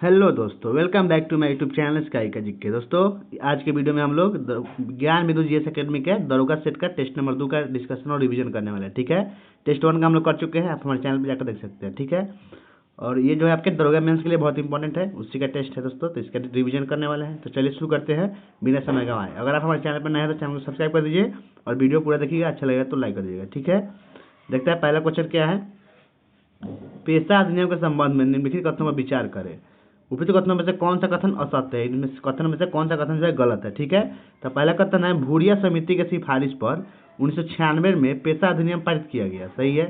Hello दोस्तों, welcome back to my YouTube channel sky का जिक्के। दोस्तों, आज के वीडियो में हम लोग ज्ञान बिंदु जीएस एकेडमी के दरोगा सेट का टेस्ट नंबर 2 का डिस्कशन और रिवीजन करने वाले हैं। ठीक है, टेस्ट 1 का हम लोग कर चुके हैं, आप हमारे चैनल पर जाकर देख सकते हैं। ठीक है, और ये जो है आपके दरोगा मेंस के लिए बहुत इंपॉर्टेंट है, उसी का टेस्ट है दोस्तों, तो इसका रिवीजन करने वाले हैं। तो चलिए शुरू करते हैं बिना समय गंवाए। अगर आप हमारे चैनल पर नए हैं तो चैनल को सब्सक्राइब कर दीजिए और वीडियो पूरा देखिएगा, अच्छा लगेगा तो लाइक कर दीजिएगा। ठीक है, देखते हैं पहला क्वेश्चन क्या है। पेशा अधिनियम के संबंध में निम्नलिखित कथनों पर विचार करें। उपयुक्त कथनों में से कौन सा कथन असत्य है, इनमें कथन में से कौन सा कथन जो है गलत है। ठीक है, तो पहला कथन है भूरिया समिति की सिफारिश पर 1996 में पेशा अधिनियम पारित किया गया, सही है।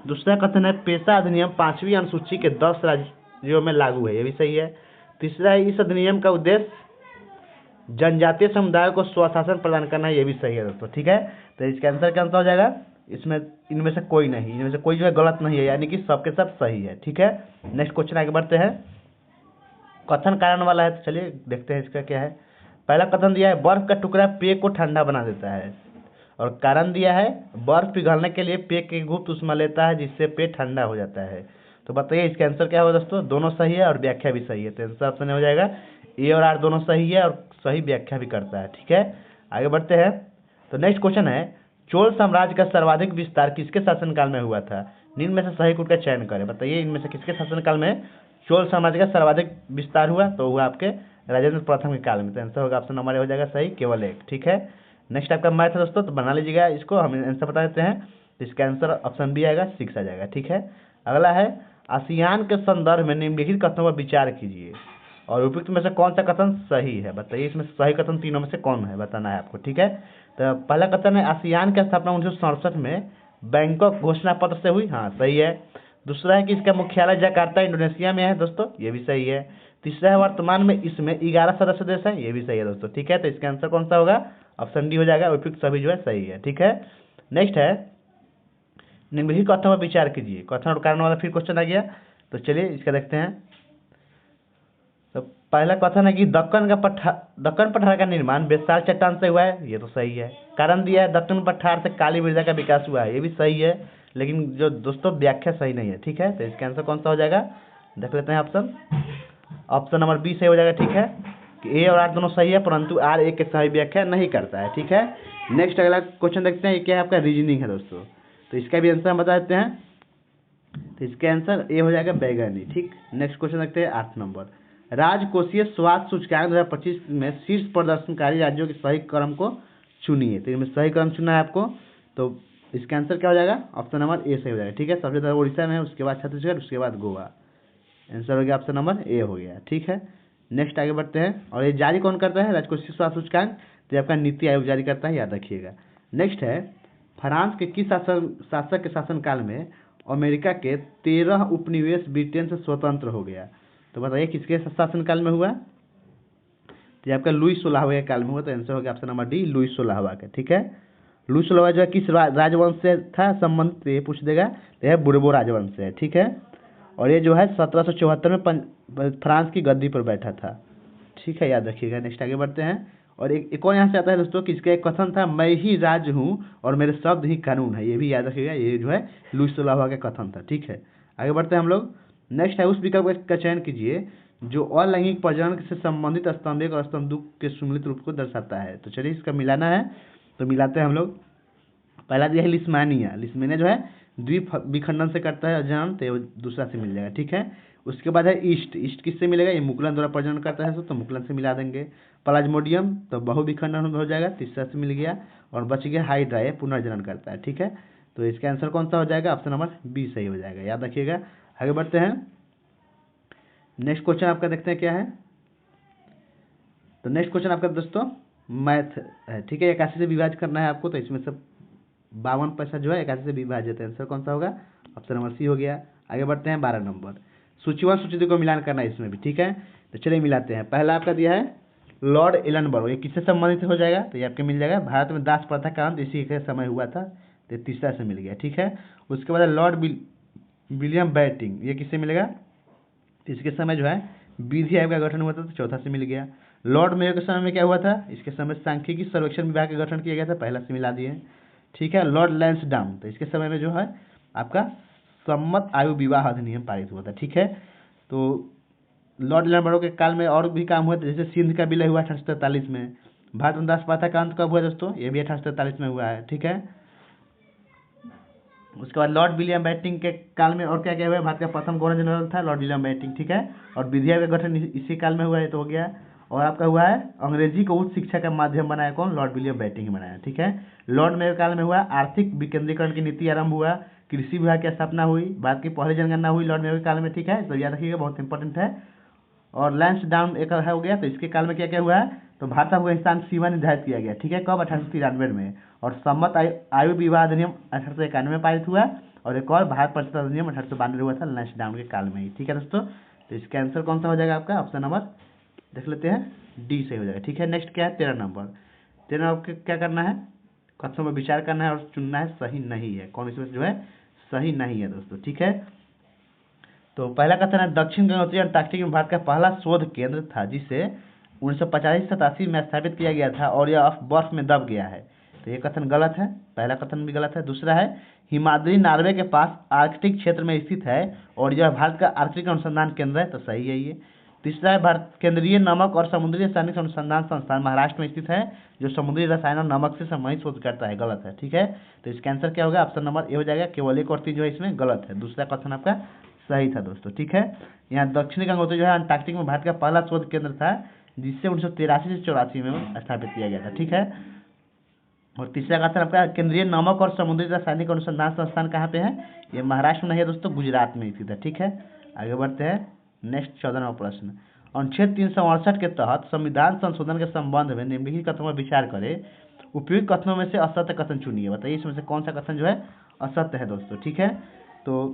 दूसरा कथन है पेशा अधिनियम 5वीं अनुसूची के 10 राज्यों में लागू है, ये भी सही है। तीसरा है इस अधिनियम का उद्देश्य जनजातीय समुदायों को स्वशासन प्रदान करना है, ये भी सही है दोस्तों। ठीक है, तो इसका आंसर क्या हो जाएगा, इसमें इनमें से कोई नहीं, इनमें से कोई जो है गलत नहीं है, यानी कि सबके सब सही है। ठीक है, नेक्स्ट क्वेश्चन आगे बढ़ते हैं। कथन कारण वाला है, तो चलिए देखते हैं इसका क्या है। पहला कथन दिया है बर्फ का टुकड़ा पेय को ठंडा बना देता है, और कारण दिया है बर्फ पिघलने के लिए पेय की गुप्त उष्मा लेता है जिससे पेय ठंडा हो जाता है। तो बताइए इसका आंसर क्या होगा दोस्तों। दोनों सही है और व्याख्या भी सही है, तो आंसर ऑप्शन हो जाएगा ए और आर, दोनों सही है और सही व्याख्या भी करता है। ठीक है, आगे बढ़ते हैं। तो नेक्स्ट क्वेश्चन है चोल साम्राज्य का सर्वाधिक विस्तार किसके शासनकाल में हुआ था। निम्न में से सही कूट का चयन करें। बताइए इनमें से किसके शासनकाल में चोल साम्राज्य का सर्वाधिक विस्तार हुआ, तो हुआ आपके राजेंद्र प्रथम के काल में। तो आंसर होगा ऑप्शन नंबर हो जाएगा सही, केवल एक। ठीक है, नेक्स्ट आपका मैथ है दोस्तों, तो बना लीजिएगा इसको, हम आंसर बता देते हैं। तो इसका आंसर ऑप्शन बी आएगा, 6 आ जाएगा। ठीक है, अगला है आसियान के संदर्भ में निम्नलिखित कथनों पर विचार कीजिए और उपयुक्त में से कौन सा कथन सही है। बताइए इसमें सही कथन तीनों में से कौन है, बताना है आपको। ठीक है, तो पहला कथन है आसियान की स्थापना 1967 में बैंकॉक घोषणा पत्र से हुई, हाँ सही है। दूसरा है कि इसका मुख्यालय जकार्ता इंडोनेशिया में है दोस्तों, ये भी सही है। तीसरा है वर्तमान में इसमें 11 सदस्य देश है, ये भी सही है दोस्तों। ठीक है, तो इसका आंसर कौन सा होगा, ऑप्शन डी हो जाएगा, उपयुक्त सभी जो है सही है। ठीक है, नेक्स्ट है निम्नलिखित कथनों पर विचार कीजिए। कथन और कारण वाला फिर क्वेश्चन आ गया, तो चलिए इसका देखते हैं। तो पहला कथन है कि दक्कन पठार का निर्माण बेसाल चट्टान से हुआ है, ये तो सही है। कारण दिया है दक्कन पठार से काली मृदा का विकास हुआ है, ये भी सही है, लेकिन जो दोस्तों व्याख्या सही नहीं है। ठीक है, तो इसका आंसर कौन सा हो जाएगा, देख लेते हैं ऑप्शन। ऑप्शन नंबर बी सही हो जाएगा। ठीक है, कि ए और आर दोनों सही है, परंतु आर एक के सही व्याख्या नहीं करता है। ठीक है, नेक्स्ट अगला क्वेश्चन देखते हैं, ये क्या है आपका रीजनिंग है दोस्तों, तो इसका भी आंसर हम बता देते हैं। तो इसका आंसर ए हो जाएगा बैगनी। ठीक, नेक्स्ट क्वेश्चन देखते हैं 8 नंबर। राजकोषीय स्वास्थ्य सूचकांक 2025 में शीर्ष प्रदर्शनकारी राज्यों के सही क्रम को चुनिए। तो इनमें सही क्रम चुनना है आपको, तो इसका आंसर क्या हो जाएगा, ऑप्शन नंबर ए सही हो जाएगा। ठीक है, सबसे ज़्यादा उड़ीसा में है, उसके बाद छत्तीसगढ़, उसके बाद गोवा। आंसर हो गया ऑप्शन नंबर ए हो गया। ठीक है, नेक्स्ट आगे बढ़ते हैं। और ये जारी कौन करता है राजकोषीय स्वास्थ्य सूचकांक, तो आपका नीति आयोग जारी करता है, याद रखिएगा। नेक्स्ट है फ्रांस के किस शासक के शासनकाल में अमेरिका के 13 उपनिवेश ब्रिटेन से स्वतंत्र हो गया। तो बताइए किसके शासनकाल में हुआ, तो आपका लुई 16वें काल में हुआ, तो आंसर हो गया ऑप्शन नंबर डी, लुई 16वां का। ठीक है, लुई 16वां जो है किस राजवंश से था संबंधित, ये पूछ देगा, तो यह बुर्बो राजवंश से है। ठीक है, और ये जो है 1774 में फ्रांस की गद्दी पर बैठा था। ठीक है, याद रखिएगा। नेक्स्ट आगे बढ़ते हैं। और एक और यहाँ से आता है दोस्तों कि इसका एक कथन था मैं ही राज हूँ और मेरे शब्द ही कानून है, ये भी याद रखिएगा, ये जो है लुई 16वां का कथन था। ठीक है, आगे बढ़ते हैं हम लोग। नेक्स्ट है उस विकल्प का चयन कीजिए जो अलैंगिक प्रजनन से संबंधित स्तंभ 1 और स्तंभ 2 के सम्मिलित रूप को दर्शाता है। तो चलिए इसका मिलाना है, तो मिलाते हैं हम लोग। पहला दिया है लिस्मानिया, लिस्मानिया जो है द्वीप विखंडन से करता है जनन, तो दूसरा से मिल जाएगा। ठीक है, उसके बाद है ईस्ट, ईस्ट किससे मिलेगा, ये मुकुलन द्वारा प्रजनन करता है, तो मुकुलन से मिला देंगे। प्लाज्मोडियम तो बहु विखंडन हो जाएगा, तीसरा से मिल गया। और बच गया हाइड्रा, ये पुनर्जनन करता है। ठीक है, तो इसका आंसर कौन सा हो जाएगा, ऑप्शन नंबर बी सही हो जाएगा, याद रखिएगा। आगे बढ़ते हैं। नेक्स्ट क्वेश्चन आपका देखते हैं क्या है। तो नेक्स्ट क्वेश्चन आपका दोस्तों मैथ है। ठीक है, 81 से विभाज्य करना है आपको, तो इसमें से 52 पैसा जो है 81 से विभाजित है, आंसर कौन सा होगा, ऑप्शन नंबर सी हो गया। आगे बढ़ते हैं 12 नंबर। सूची 1 सूची 2 को मिलान करना है इसमें भी। ठीक है, तो चलिए मिलाते हैं। पहला आपका दिया है लॉर्ड एलनबर्ग, ये किससे संबंधित हो जाएगा, तो ये आपके मिल जाएगा भारत में दास प्रथा का अंत इसी के समय हुआ था, तो तीसरा से मिल गया। ठीक है, उसके बाद लॉर्ड विलियम बैटिंग, ये किससे मिलेगा, तो इसके समय जो है विधि आयोग का गठन हुआ था, तो चौथा से मिल गया। लॉर्ड मेयो के समय में क्या हुआ था, इसके समय सांख्यिकी सर्वेक्षण विभाग का गठन किया गया था, पहला से मिला दिए। ठीक है, लॉर्ड लैंसडाउन, तो इसके समय में जो है आपका सम्मत आयु विवाह अधिनियम पारित हुआ था। ठीक है, तो लॉर्ड एल्म्बर्टो के काल में और भी काम हुए थे, जैसे सिंध का विलय हुआ 1843 में। भारत मद्रास प्रथा का अंत कब हुआ दोस्तों? ये भी 1843 में हुआ है, ठीक है। उसके बाद लॉर्ड विलियम बेंटिंक के काल में और क्या क्या हुआ? भारत का प्रथम गवर्नर जनरल था लॉर्ड विलियम बेंटिंक, ठीक है। और विधिया का गठन इसी काल में हुआ है, तो हो गया। और आपका हुआ है अंग्रेजी को उच्च शिक्षा का माध्यम बनाया कौन? लॉर्ड विलियम बेंटिंक ही बनाया, ठीक है। लॉर्ड मेयो काल में हुआ आर्थिक विकेंद्रीकरण की नीति आरंभ हुआ, कृषि विभाग की स्थापना हुई, भारत की पहली जनगणना हुई लॉर्ड मेयो के काल में, ठीक है। तो याद रखिएगा, बहुत इंपॉर्टेंट है। और लैंसडाउन एक हो गया, तो इसके काल में क्या क्या हुआ है? तो भारत अफगानिस्तान सीमा निर्धारित किया गया, ठीक है। कब? 1893 में। और सम्मत आयु विवाह अधिनियम 1891 में पारित हुआ। और एक और भारत परिषद अधिनियम 1892 हुआ था लैंसडाउन के काल में ही, ठीक है दोस्तों। तो इसका आंसर कौन सा हो जाएगा आपका? ऑप्शन नंबर देख लेते हैं, डी सही हो जाएगा, ठीक है। नेक्स्ट क्या है? 13 नंबर। 13 नंबर क्या करना है? कथनों में विचार करना है और चुनना है सही नहीं है, कौन इसमें जो है सही नहीं है दोस्तों, ठीक है। तो पहला कथन है दक्षिण गंगोत्री अंटार्कटिक में भारत का पहला शोध केंद्र था, जिसे 1985-87 में स्थापित किया गया था और यह अब बर्फ में दब गया है। तो ये कथन गलत है, पहला कथन भी गलत है। दूसरा है हिमाद्री नॉर्वे के पास आर्कटिक क्षेत्र में स्थित है और यह भारत का आर्कटिक अनुसंधान केंद्र है, तो सही है ये। तीसरा है भारत केंद्रीय नमक और समुद्री रासायनिक अनुसंधान संस्थान महाराष्ट्र में स्थित है, जो समुद्री रसायन और नमक से संबंधित शोध करता है, गलत है, ठीक है। तो इसका आंसर क्या होगा? ऑप्शन नंबर ए हो जाएगा। केवल एक और तीन जो है इसमें गलत है, दूसरा कथन आपका सही था दोस्तों, ठीक है। यहाँ दक्षिणी गंगोत्री जो है अंटार्कटिक में भारत का पहला शोध केंद्र था, जिससे 1983 से 84 में स्थापित किया गया था, ठीक है। और तीसरा कथन आपका केंद्रीय नमक और समुद्री रासायनिक अनुसंधान संस्थान कहाँ पे है? ये महाराष्ट्र में नहीं है दोस्तों, गुजरात में स्थित है, ठीक है। आगे बढ़ते हैं नेक्स्ट 14वां प्रश्न। अनुच्छेद 368 के तहत संविधान संशोधन के संबंध में निम्नलिखित कथनों पर विचार करें। उपयुक्त कथनों में से असत्य कथन चुनिए। बताइए इसमें से कौन सा कथन जो है असत्य है दोस्तों, ठीक है। तो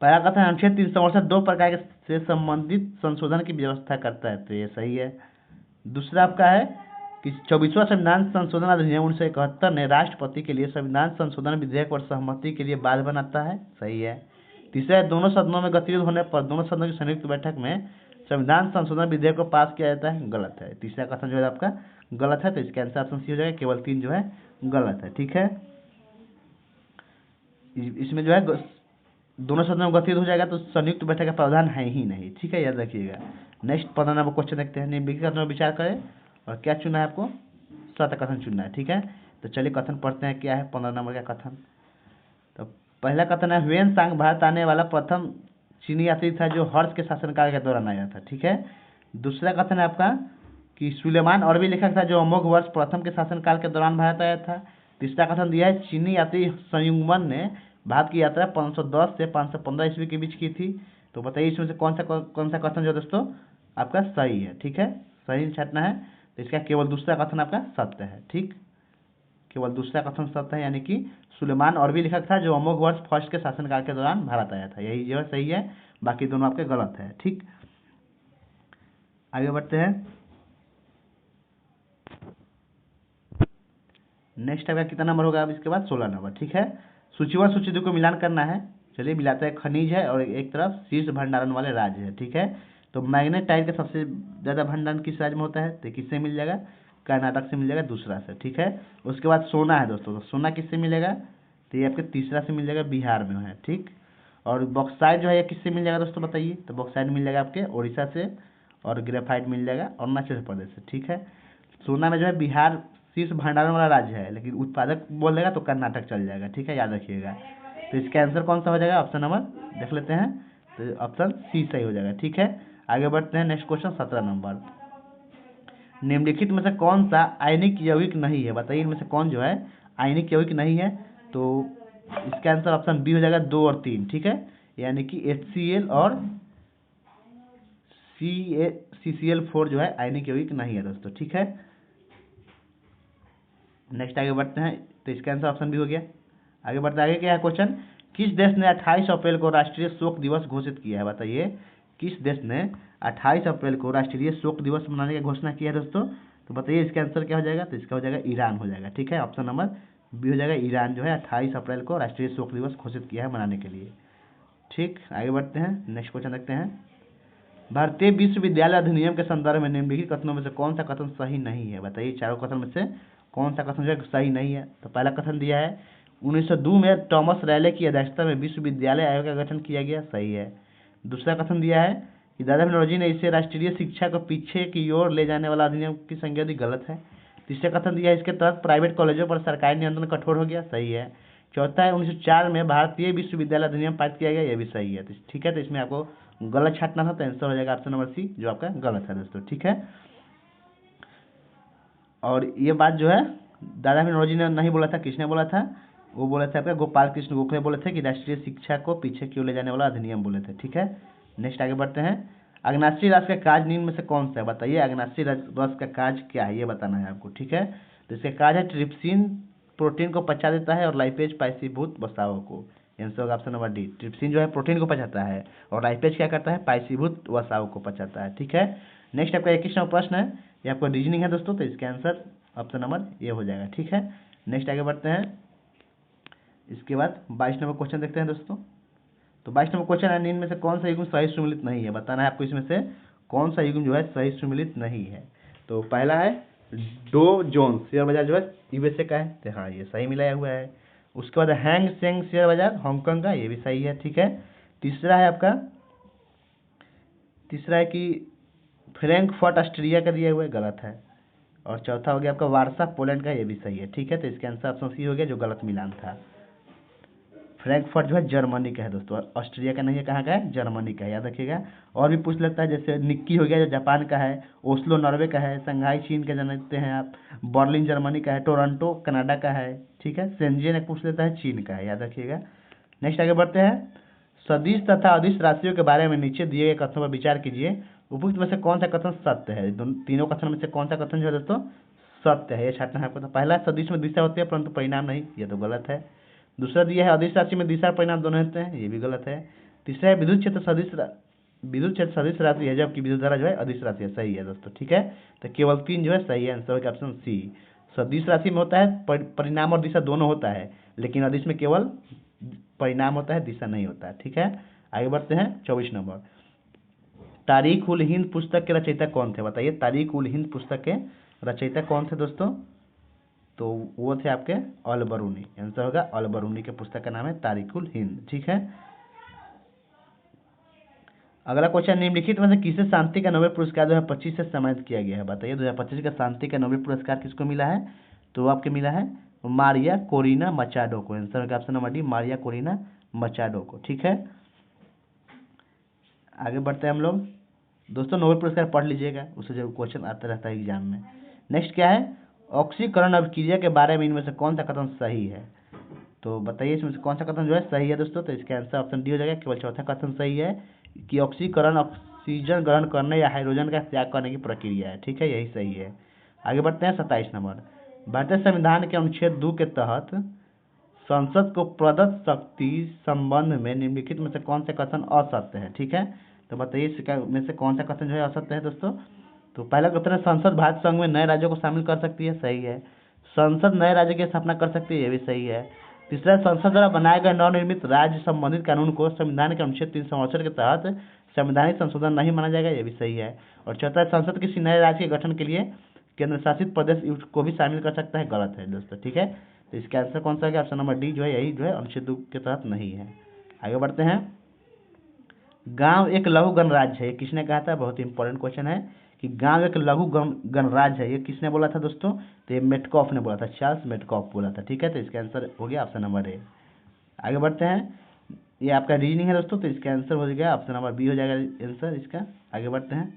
पहला कथन अनुच्छेद 368 दो प्रकार से संबंधित संशोधन की व्यवस्था करता है, तो ये सही है। दूसरा आपका है कि 24वां संविधान संशोधन अधिनियम 1971 ने राष्ट्रपति के लिए संविधान संशोधन विधेयक पर सहमति के लिए बाध्य बनाता है, सही है। तीसरा है दोनों सदनों में गतिरोध होने पर दोनों सदनों की संयुक्त बैठक में संविधान संशोधन विधेयक को पास किया जाता है, गलत है। तीसरा कथन जो है आपका गलत है, तो इसका आंसर ऑप्शन सी हो जाएगा। केवल 3 जो है गलत है, ठीक है। इसमें जो है दोनों सदनों में गतिरोध हो जाएगा, तो संयुक्त बैठक का प्रावधान है ही नहीं, ठीक है, याद रखिएगा। नेक्स्ट 15 नंबर क्वेश्चन देखते हैं। निम्नलिखित कथनों पर विचार करें और क्या चुनना है आपको? सत्य कथन चुनना है, ठीक है। तो चलिए कथन पढ़ते हैं, क्या है 15 नंबर का कथन। तो पहला कथन है ह्वेन सांग भारत आने वाला प्रथम चीनी यात्री था जो हर्ष के शासनकाल के दौरान आया था, ठीक है। दूसरा कथन है आपका कि सुलेमान अरबी लेखक था जो अमोघ वर्ष प्रथम के शासनकाल के दौरान भारत आया था। तीसरा कथन दिया है चीनी यात्री संयुग्मन ने भारत की यात्रा 510 से 515 ईस्वी के बीच की थी। तो बताइए इसमें से कौन सा कथन जो दोस्तों आपका सही है, ठीक है, सही छाटना है। तो इसका केवल दूसरा कथन आपका सत्य है, ठीक, केवल दूसरा कथन सत्य है, यानी कि सुलेमान अरबी लेखक था जो अमोघ वर्ष फर्स्ट के शासनकाल के दौरान भारत आया था, यही जो है सही है, बाकी दोनों आपके गलत है, ठीक। आगे बढ़ते हैं। नेक्स्ट आपका कितना नंबर होगा? अब इसके बाद 16 नंबर, ठीक है। सूचीबद्ध सूची को मिलान करना है। चलिए मिलाते हैं। खनिज है और एक तरफ शीर्ष भंडारण वाले राज्य है, ठीक है। तो मैग्नेटाइट का सबसे ज़्यादा भंडारण किस राज्य में होता है? तो किससे मिल जाएगा? कर्नाटक से मिल जाएगा, दूसरा से, ठीक है। उसके बाद सोना है दोस्तों, तो सोना किससे मिलेगा? तो ये आपके तीसरा से मिल जाएगा, बिहार में है, ठीक। और बॉक्साइट जो है ये किससे मिल जाएगा दोस्तों बताइए? तो बॉक्साइट मिल जाएगा आपके उड़ीसा से और ग्रेफाइट मिल जाएगा अरुणाचल प्रदेश से, ठीक है। सोना में जो है बिहार शीर्ष भंडारण वाला राज्य है, लेकिन उत्पादक बोल देगा तो कर्नाटक चल जाएगा, ठीक है, याद रखिएगा। तो इसका आंसर कौन सा हो जाएगा? ऑप्शन नंबर देख लेते हैं, तो ऑप्शन सी सही हो जाएगा, ठीक है। आगे बढ़ते हैं। Next question 17 number. निम्नलिखित में से कौन सा आयनिक यौगिक नहीं है? बताइए इनमें से कौन जो है आयनिक यौगिक नहीं है? तो इसका आंसर ऑप्शन बी हो जाएगा, 2 और 3, ठीक है, यानी कि HCl और CCl4 जो है आयनिक यौगिक नहीं है दोस्तों, ठीक है। नेक्स्ट आगे बढ़ते हैं। तो इसका आंसर ऑप्शन बी हो गया। आगे बढ़ते आगे क्या है क्वेश्चन? किस देश ने 28 अप्रैल को राष्ट्रीय शोक दिवस घोषित किया है? बताइए किस देश ने 28 अप्रैल को राष्ट्रीय शोक दिवस मनाने की घोषणा की है दोस्तों? तो बताइए इसका आंसर क्या हो जाएगा? तो इसका हो जाएगा ईरान हो जाएगा, ठीक है, ऑप्शन नंबर बी हो जाएगा। ईरान जो है 28 अप्रैल को राष्ट्रीय शोक दिवस घोषित किया है मनाने के लिए, ठीक। आगे बढ़ते हैं। नेक्स्ट क्वेश्चन देखते हैं। भारतीय विश्वविद्यालय अधिनियम के संदर्भ में निम्नलिखित कथनों में से कौन सा कथन सही नहीं है? बताइए चारों कथन में से कौन सा कथन जो है सही नहीं है? तो पहला कथन दिया है 1902 में टॉमस रैले की अध्यक्षता में विश्वविद्यालय आयोग का गठन किया गया, सही है। दूसरा कथन दिया है कि दादा नौरोजी ने इसे राष्ट्रीय शिक्षा को पीछे की ओर ले जाने वाला अधिनियम की संज्ञा दी, गलत है। तीसरा कथन दिया है इसके तहत प्राइवेट कॉलेजों पर सरकारी नियंत्रण कठोर हो गया, सही है। चौथा है 1904 में भारतीय विश्वविद्यालय अधिनियम पारित किया गया, ये भी सही है। ठीक है, तो इसमें आपको गलत छांटना था, तो आंसर हो जाएगा ऑप्शन नंबर सी, जो आपका गलत है दोस्तों। ठीक है, और ये बात जो है दादा नौरोजी ने नहीं बोला था, किसने बोला था? वो बोला था आपका गोपाल कृष्ण गोखले बोले थे कि राष्ट्रीय शिक्षा को पीछे क्यों ले जाने वाला अधिनियम बोले थे। ठीक है, नेक्स्ट आगे बढ़ते हैं। अग्नाशी रस का काज निम्न में से कौन सा है? बताइए, अग्नाशी रस का काज क्या है, ये बताना है आपको। ठीक है, तो इसका काज है ट्रिप्सिन प्रोटीन को पचा देता है और लाइपेज पाइसीभूत वसाओं को। आंसर होगा ऑप्शन नंबर डी। ट्रिप्सिन जो है प्रोटीन को पचाता है और लाइपेज क्या करता है? पाइसीभूत वसाओं को पचाता है। ठीक है, नेक्स्ट आपका 21 नंबर प्रश्न है, ये आपका रीजनिंग है दोस्तों, तो इसका आंसर ऑप्शन नंबर ये हो जाएगा। ठीक है, नेक्स्ट आगे बढ़ते हैं। इसके बाद 22 नंबर क्वेश्चन देखते हैं दोस्तों। तो 22 नंबर क्वेश्चन है, निम्न में से कौन सा युग्म सही सुमिलित नहीं है? बताना है आपको इसमें से कौन सा युग्म जो है सही सुमिलित नहीं है। तो पहला है डो जोन्स शेयर बाजार जो है यूएसए का है, तो हाँ ये सही मिलाया हुआ है। उसके बाद हैंग सेंग शेयर बाजार हांगकांग का, ये भी सही है। ठीक है, तीसरा है कि फ्रैंकफर्ट ऑस्ट्रिया का दिया हुआ है, गलत है। और चौथा हो गया आपका वार्सा पोलैंड का, ये भी सही है। ठीक है, तो इसका आंसर ऑप्शन सी हो गया, जो गलत मिलान था। फ्रैंकफर्ट जो है जर्मनी का है दोस्तों, ऑस्ट्रिया का नहीं है, कहाँ का है? जर्मनी का है, याद रखिएगा। और भी पूछ लेता है, जैसे निक्की हो गया जो जापान का है, ओस्लो नॉर्वे का है, संघाई चीन का जानते हैं आप, बर्लिन जर्मनी का है, टोरंटो कनाडा का है। ठीक है, शेंजेन एक पूछ लेता है, चीन का है, याद रखिएगा। नेक्स्ट आगे बढ़ते हैं। सदिश तथा अदिश राशियों के बारे में नीचे दिए गए कथनों पर विचार कीजिए, उपयुक्त में से कौन सा कथन सत्य है? तीनों कथन में से कौन सा कथन जो है दोस्तों सत्य है, ये छाटना है आपको। तो पहला सदिश में दिशा होती है परंतु परिणाम नहीं, ये तो गलत है। दूसरा दिया है अदिश राशि में दिशा और परिणाम दोनों होते हैं, ये भी गलत है। तीसरा है विद्युत क्षेत्र सदिश राशि है जबकि विद्युत धारा जो है अदिश राशि है, सही है दोस्तों। ठीक है, तो केवल 3 जो है सही है, आंसर होगा ऑप्शन सी। सदिश राशि में होता है परिणाम और दिशा दोनों होता है, लेकिन अदिश में केवल परिणाम होता है, दिशा नहीं होता है। ठीक है, आगे बढ़ते हैं। 24 नंबर, तारीख उल हिंद पुस्तक के रचयिता कौन थे? बताइए, तारीख उल हिंद पुस्तक के रचयिता कौन थे दोस्तों? तो वो थे आपके अल बरूनी, आंसर होगा अल बरूनी के पुस्तक का नाम है तारीख उल हिंद। ठीक है, अगला क्वेश्चन, निम्नलिखित में से किसे शांति का नोबेल पुरस्कार 2025 से सम्मानित किया गया है? बताइए, 2025 का शांति का नोबेल पुरस्कार किसको मिला है? तो आपके मिला है मारिया कोरिना मचाडो को, आंसर होगा option number D, Maria Corina Machado को। ठीक है, आगे बढ़ते हैं हम लोग दोस्तों। नोबेल पुरस्कार पढ़ लीजिएगा, उससे जरूर क्वेश्चन आता रहता है एग्जाम में। नेक्स्ट क्या है? ऑक्सीकरण अभिक्रिया के बारे में इनमें से कौन सा कथन सही है? तो बताइए, इसमें से कौन सा कथन जो है सही है दोस्तों? तो इसका आंसर ऑप्शन डी हो जाएगा, केवल चौथा कथन सही है कि ऑक्सीकरण ऑक्सीजन ग्रहण करने या हाइड्रोजन का त्याग करने की प्रक्रिया है। ठीक है, यही सही है। आगे बढ़ते हैं 27 नंबर, भारतीय संविधान के अनुच्छेद 2 के तहत संसद को प्रदत्त शक्ति संबंध में निम्नलिखित में से कौन से कथन असत्य है? ठीक है, तो बताइए इसका में से कौन सा कथन जो है असत्य है दोस्तों? तो पहला कथन है संसद भारत संघ में नए राज्यों को शामिल कर सकती है, सही है। संसद नए राज्य की स्थापना कर सकती है, ये भी सही है। तीसरा, संसद द्वारा बनाए गए नवनिर्मित राज्य संबंधित कानून को संविधान के अनुच्छेद 368 के तहत संवैधानिक संशोधन नहीं माना जाएगा, ये भी सही है। और चौथा, संसद किसी नए राज्य के गठन के लिए केंद्र शासित प्रदेश को भी शामिल कर सकता है, गलत है दोस्तों। ठीक है, तो इसका आंसर कौन सा है? ऑप्शन नंबर डी जो है यही जो है अनुच्छेद 2 के तहत नहीं है। आगे बढ़ते हैं। गांव एक लघु गणराज्य है, ये किसने कहा था? बहुत इंपॉर्टेंट क्वेश्चन है कि गांव एक लघु गणराज्य है, ये किसने बोला था दोस्तों? तो ये मेटकॉफ ने बोला था, चार्ल्स मेटकॉफ बोला था। ठीक है, तो इसका आंसर हो गया ऑप्शन नंबर ए। आगे बढ़ते हैं, ये आपका रीजनिंग है दोस्तों, तो इसका आंसर हो गया ऑप्शन नंबर बी हो जाएगा आंसर इसका। आगे बढ़ते हैं,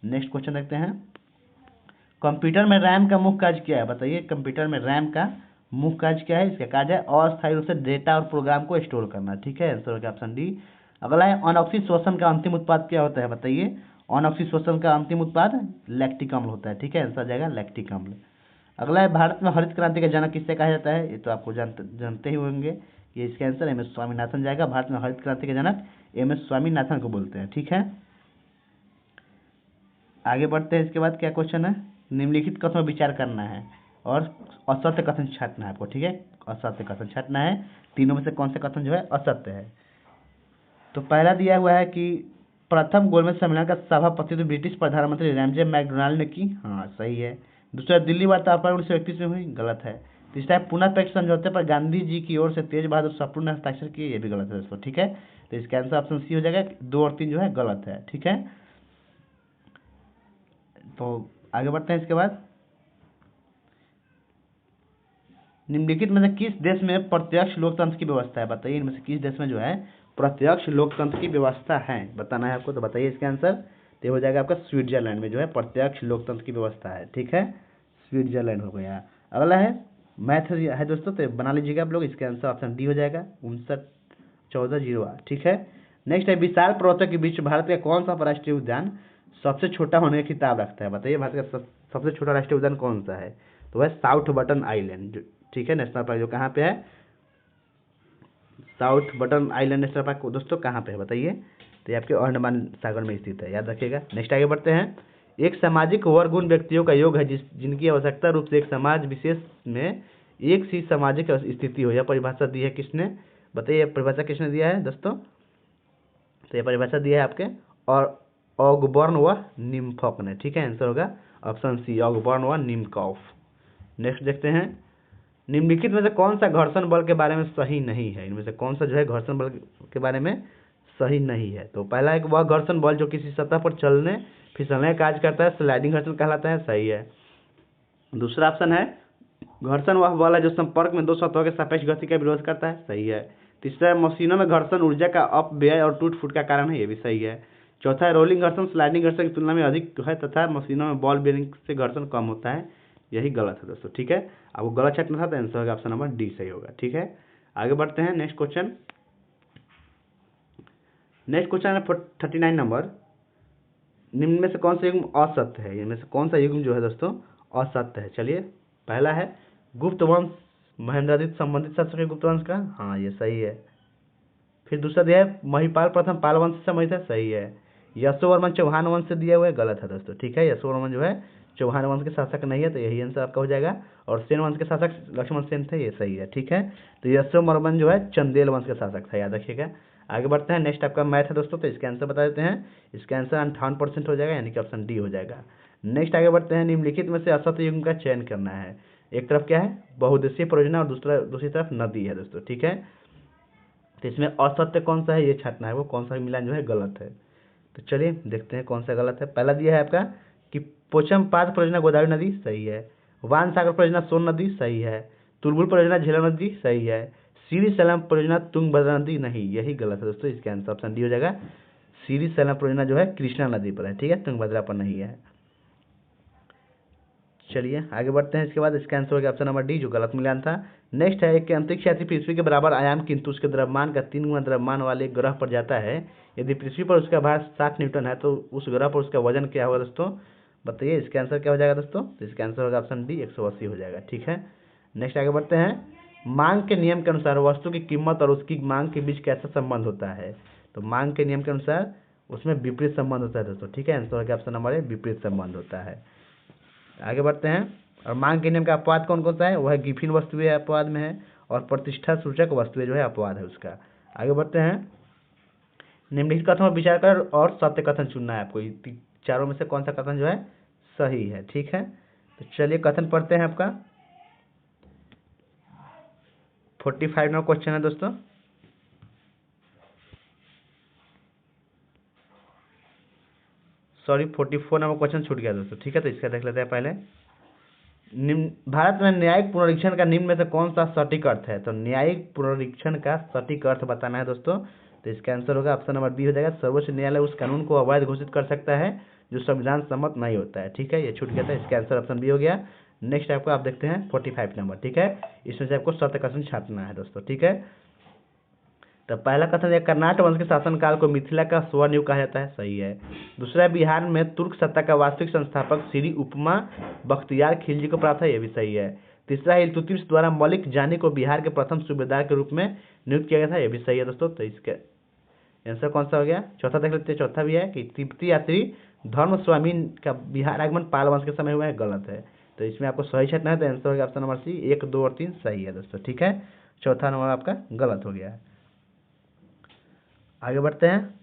नेक्स्ट क्वेश्चन देखते हैं। कंप्यूटर में रैम का मुख्य कार्य क्या है? बताइए, कंप्यूटर में रैम का मुख्य कार्य क्या है? इसका कार्य है अस्थायी रूप से डेटा और प्रोग्राम को स्टोर करना। ठीक है, आंसर होगा ऑप्शन डी। अगला है अनऑक्सी श्वसन का अंतिम उत्पाद क्या होता है? बताइए, अनऑक्सी श्वसन का अंतिम उत्पाद लैक्टिक अम्ल होता है। ठीक है, आंसर जाएगा लैक्टिक अम्ल। अगला है भारत में हरित क्रांति का जनक किससे कहा जाता है? ये तो आपको जानते ही होंगे, ये इसका आंसर एम एस स्वामीनाथन जाएगा। भारत में हरित क्रांति के जनक एम एस स्वामीनाथन को बोलते हैं। ठीक है, आगे बढ़ते हैं। इसके बाद क्या क्वेश्चन है? निम्नलिखित कथन पर विचार करना है और असत्य कथन छाटना है आपको। ठीक है, असत्य कथन छाटना है, तीनों में से कौन सा कथन जो है असत्य है? तो पहला दिया हुआ है कि प्रथम गोलमेज सम्मेलन का सभापति तो ब्रिटिश प्रधानमंत्री रैमजे मैकडोनाल्ड ने की, हाँ सही है। दूसरा, दिल्ली वार्ता 1931 में हुई, गलत है। तीसरा, पुनः पैक्ट समझौते पर गांधी जी की ओर से तेज बहादुर सप्रू ने हस्ताक्षर किए, ये भी गलत है दोस्तों। ठीक है, तो इसका आंसर ऑप्शन सी हो जाएगा। 2 और 3 जो है गलत है, ठीक है। तो आगे बढ़ते हैं। इसके बाद निम्नलिखित में से किस देश में प्रत्यक्ष लोकतंत्र की व्यवस्था है, बताइए इनमें से किस देश में जो है प्रत्यक्ष लोकतंत्र की व्यवस्था है, बताना है आपको। तो बताइए इसका आंसर। तो हो जाएगा आपका स्विट्जरलैंड में जो है प्रत्यक्ष लोकतंत्र की व्यवस्था है, ठीक है। स्विट्जरलैंड हो गया। अगला है मैथ है दोस्तों, तो बना लीजिएगा आप लोग। इसका आंसर ऑप्शन डी हो जाएगा 591408, ठीक है। नेक्स्ट है विशाल पर्वतों के बीच भारत का कौन सा राष्ट्रीय उद्यान सबसे छोटा होने का खिताब रखता है, बताइए भारत का सबसे छोटा राष्ट्रीय उद्यान कौन सा है। तो वह साउथ बटन आइलैंड, ठीक है, नेशनल पार्क जो कहाँ पे है, south button island national park दोस्तों कहाँ पे है बताइए। तो ये आपके अंडमान सागर में स्थित है, याद रखिएगा। नेक्स्ट आगे बढ़ते हैं। एक सामाजिक वर्ग उन व्यक्तियों का योग है जिनकी आवश्यकता रूप से एक समाज विशेष में एक सी सामाजिक स्थिति हो। यह परिभाषा दी है किसने, बताइए परिभाषा किसने दिया है दोस्तों। तो यह परिभाषा दिया है आपके और ऑगबर्न व निम्फॉक ने, ठीक है। आंसर होगा ऑप्शन सी ऑगबर्न व निम्कॉफ। नेक्स्ट देखते हैं। निम्नलिखित में से कौन सा घर्षण बल के बारे में सही नहीं है, इनमें से कौन सा जो है घर्षण बल के बारे में सही नहीं है। तो पहला एक वह घर्षण बल जो किसी सतह पर चलने फिसलने का कार्य करता है, स्लाइडिंग घर्षण कहलाता है, सही है। दूसरा ऑप्शन है घर्षण वह बल है जो संपर्क में दो सतहों के सापेक्ष गति का विरोध करता है, सही है। तीसरा है मशीनों में घर्षण ऊर्जा का अपव्यय और टूट फूट का कारण है, ये भी सही है। चौथा है रोलिंग घर्षण स्लाइडिंग घर्षण की तुलना में अधिक है तथा मशीनों में बॉल बेरिंग से घर्षण कम होता है, यही गलत है दोस्तों, ठीक है। आपको गलत छटना था तो आंसर होगा ऑप्शन नंबर डी सही होगा, ठीक है। आगे बढ़ते हैं। नेक्स्ट क्वेश्चन है 39 नंबर। निम्न में से कौन सा युग्म असत्य है, इनमें से कौन सा युग्म जो है दोस्तों असत्य है। चलिए पहला है गुप्त वंश महेंद्रादित्य संबंधित शासक है गुप्त वंश का, हाँ ये सही है। फिर दूसरा दिया है महिपाल प्रथम पाल वंश से संबंधित है, सही है। यशोवर्मन चौहान वंश से दिया हुआ है, गलत है दोस्तों, ठीक है। यशोवर्मन जो है चौहान वंश के शासक नहीं है, तो यही आंसर आपका हो जाएगा। और सेन वंश के शासक लक्ष्मण सेन थे, ये सही है, ठीक है। तो यशोवर्मन जो है चंदेल वंश के शासक था, याद रखिएगा। आगे बढ़ते हैं। नेक्स्ट आपका मैथ है दोस्तों, तो इसका आंसर बता देते हैं। इसका आंसर 58% हो जाएगा, यानी कि ऑप्शन डी हो जाएगा। नेक्स्ट आगे बढ़ते हैं। निम्नलिखित में से असत्य युग्म का चयन करना है। एक तरफ क्या है बहुउद्देशीय परियोजना और दूसरी तरफ नदी है दोस्तों, ठीक है। तो इसमें असत्य कौन सा है ये छाटना है, वो कौन सा मिलान जो है गलत है। तो चलिए देखते हैं कौन सा गलत है। पहला दिया है आपका कि पोचमपाद परियोजना गोदावरी नदी, सही है। वान सागर परियोजना सोन नदी, सही है। तुलबुल परियोजना झेलम नदी, सही है। श्री सैलम परियोजना तुंगभद्रा नदी, नहीं, यही गलत है दोस्तों। इसका आंसर ऑप्शन डी हो जाएगा। श्री सैलम परियोजना जो है कृष्णा नदी पर है, ठीक है, तुंगभद्रा पर नहीं है। चलिए आगे बढ़ते हैं। इसके बाद इसका आंसर होगा ऑप्शन नंबर डी जो गलत मिलान था। नेक्स्ट है एक अंतरिक्ष यात्री पृथ्वी के बराबर आयाम किंतु उसके द्रव्यमान का 3 गुना द्रव्यमान वाले ग्रह पर जाता है। यदि पृथ्वी पर उसका भार 60 न्यूटन है तो उस ग्रह पर उसका वजन क्या होगा दोस्तों, बताइए इसका आंसर क्या हो जाएगा दोस्तों। तो इसका आंसर होगा ऑप्शन डी 180 हो जाएगा, ठीक है। नेक्स्ट आगे बढ़ते हैं। मांग के नियम के अनुसार वस्तु की कीमत और उसकी मांग के बीच कैसा संबंध होता है। तो मांग के नियम के अनुसार उसमें विपरीत संबंध होता है दोस्तों, ठीक है। आंसर होगा ऑप्शन नंबर ए विपरीत संबंध होता है। आगे बढ़ते हैं। और मांग के नियम का अपवाद कौन कौन सा है, वह गिफिन वस्तुएं अपवाद में है और प्रतिष्ठा सूचक वस्तुएं जो है अपवाद है उसका। आगे बढ़ते हैं। निम्नलिखित कथनों पर विचार कर और सत्य कथन चुनना है आपको। चारों में से कौन सा कथन जो है सही है, ठीक है। तो चलिए कथन पढ़ते हैं। आपका 45 नंबर क्वेश्चन है दोस्तों। सॉरी 44 नंबर क्वेश्चन छूट गया दोस्तों, ठीक है। तो इसका देख लेते हैं पहले। भारत में न्यायिक पुनरीक्षण का निम्न में से कौन सा सटीक अर्थ है। तो न्यायिक पुनरीक्षण का सटीक अर्थ बताना है दोस्तों। तो इसका आंसर होगा ऑप्शन नंबर बी हो जाएगा। सर्वोच्च न्यायालय उस कानून को अवैध घोषित कर सकता है जो संविधान सम्मत नहीं होता है, ठीक है। ये छूट गया था, इसका आंसर ऑप्शन बी हो गया। नेक्स्ट आपको आप देखते हैं 45 नंबर, ठीक है। इसमें से आपको सत्य कथन छापना है दोस्तों, ठीक है। तो पहला कथन है कर्नाटक वंश के शासनकाल को मिथिला का स्वर्णयुग कहा जाता है, सही है। दूसरा बिहार में तुर्क सत्ता का वास्तविक संस्थापक श्री उपमा बख्तियार खिलजी को प्राप्त है, यह भी सही है। तीसरा है इल्तुतमिश द्वारा मलिक जानी को बिहार के प्रथम सूबेदार के रूप में नियुक्त किया गया था, यह भी सही है दोस्तों। तो इसका आंसर कौन सा हो गया। चौथा देख लेते हैं। चौथा भी है कि तिब्बती यात्री धर्म स्वामी का बिहार आगमन पाल वंश के समय हुआ है, गलत है। तो इसमें आपको सही छटना है, तो आंसर होगा ऑप्शन नंबर सी 1, 2 और 3 सही है दोस्तों, ठीक है। चौथा नंबर आपका गलत हो गया है। आगे बढ़ते हैं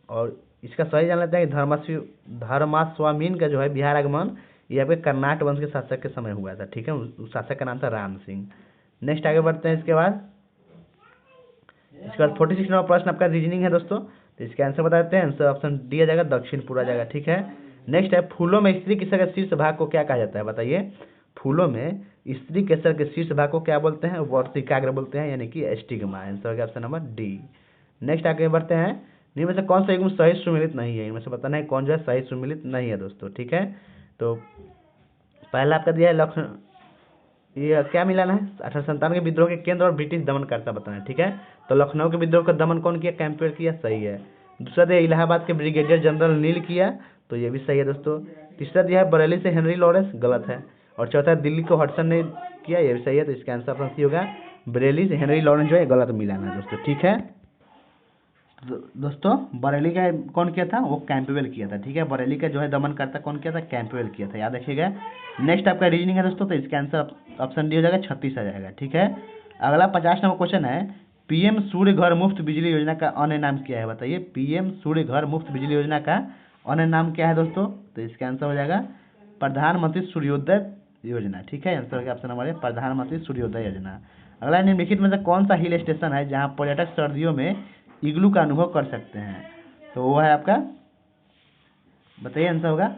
और इसका सही जान लेते हैं कि धर्मास्वामीन का जो है बिहार आगमन ये आपके कर्नाटक वंश के शासक के समय हुआ था, ठीक है। उस शासक का नाम था राम सिंह। नेक्स्ट आगे बढ़ते हैं। इसके बाद इसके बाद 46 नंबर प्रश्न आपका रीजनिंग है दोस्तों, तो इसका आंसर बता देते हैं। आंसर ऑप्शन डी आ जाएगा, दक्षिण पूरा जाएगा। ठीक है, नेक्स्ट है फूलों में स्त्री केसर के शीर्ष भाग को क्या कहा जाता है, बताइए। फूलों में स्त्री केसर के शीर्ष भाग को क्या बोलते हैं, वर्तिकाग्र बोलते हैं, यानी कि स्टिग्मा। आंसर होगा ऑप्शन नंबर डी। नेक्स्ट आगे बढ़ते हैं, इनमें से कौन सा युग्म सही सुमिलित नहीं है, इनमें से बताना है कौन जो है सही सुमिलित नहीं है दोस्तों। ठीक है, तो पहला आपका दिया है लक्ष्य, ये क्या मिलाना है, 1897 के विद्रोह के केंद्र और ब्रिटिश दमनकर्ता बताना है। ठीक है, तो लखनऊ के विद्रोह का दमन कौन किया, कैंपबेल किया, सही है। दूसरा दिया इलाहाबाद के ब्रिगेडियर जनरल नील किया, तो ये भी सही है दोस्तों। तीसरा दिया है बरेली से हेनरी लॉरेंस, गलत है। और चौथा दिल्ली को हडसन ने किया, ये भी सही है। तो इसका आंसर ऑप्शन सी होगा, बरेली से हेनरी लॉरेंस जो है गलत मिलाना है दोस्तों। ठीक है दोस्तों, बरेली का कौन किया था, वो कैंपबेल किया था। ठीक है, बरेली का जो है दमन करता कौन किया था, कैंपबेल किया था, याद रखिएगा। नेक्स्ट आपका रीजनिंग है दोस्तों, तो इसका आंसर ऑप्शन डी हो जाएगा, 36 आ जाएगा। ठीक है, अगला 50 नंबर क्वेश्चन है, पीएम सूर्य घर मुफ्त बिजली योजना का अन्य नाम क्या है, बताइए। पीएम सूर्य घर मुफ्त बिजली योजना का अन्य नाम क्या है दोस्तों, तो इसका आंसर हो जाएगा प्रधानमंत्री सूर्योदय योजना। ठीक है, आंसर होगा ऑप्शन नंबर ए, प्रधानमंत्री सूर्योदय योजना। अगला निम्नलिखित में से कौन सा हिल स्टेशन है जहाँ पर्यटक सर्दियों में इग्लू का अनुभव कर सकते हैं, तो वो है आपका, बताइए। आंसर होगा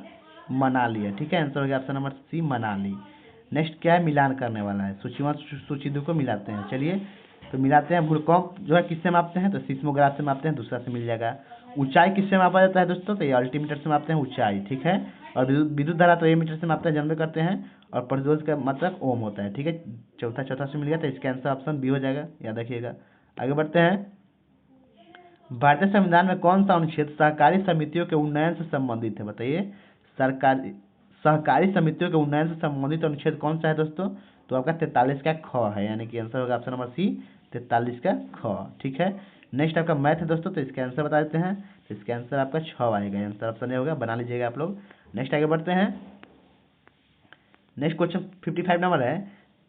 मनाली है। ठीक है, आंसर होगा option number C, Manali. Next क्या है, मिलान करने वाला है, सूचीवान सूचीदु को मिलाते हैं। चलिए, तो मिलाते हैं। भूकंप जो है किससे मापते हैं, तो सिस्मोग्राफ से मापते हैं, दूसरा से मिल जाएगा। ऊंचाई किससे मापा जाता है दोस्तों, तो ये अल्टीमीटर से मापते हैं ऊंचाई। ठीक है, और विद्युत धारा तो ये मीटर से मापते हैं, जानबे करते हैं। और प्रतिरोध का मतलब ओम होता है। ठीक है, चौथा से मिल गया, तो इसका आंसर ऑप्शन बी हो जाएगा, याद रखिएगा। आगे बढ़ते हैं, भारतीय संविधान में कौन सा अनुच्छेद सहकारी समितियों के उन्नयन से संबंधित है, बताइए। सरकारी सहकारी समितियों के उन्नयन से संबंधित अनुच्छेद कौन सा है दोस्तों, तो आपका 43 का ख है, यानी कि आंसर होगा ऑप्शन नंबर सी, 43 का ख। ठीक है, नेक्स्ट आपका मैथ है दोस्तों, तो इसका आंसर बता देते हैं। तो इसका आंसर आपका 6 आएगा, आंसर ऑप्शन ए होगा, बना लीजिएगा आप लोग। नेक्स्ट आगे बढ़ते हैं, नेक्स्ट क्वेश्चन 55 नंबर है,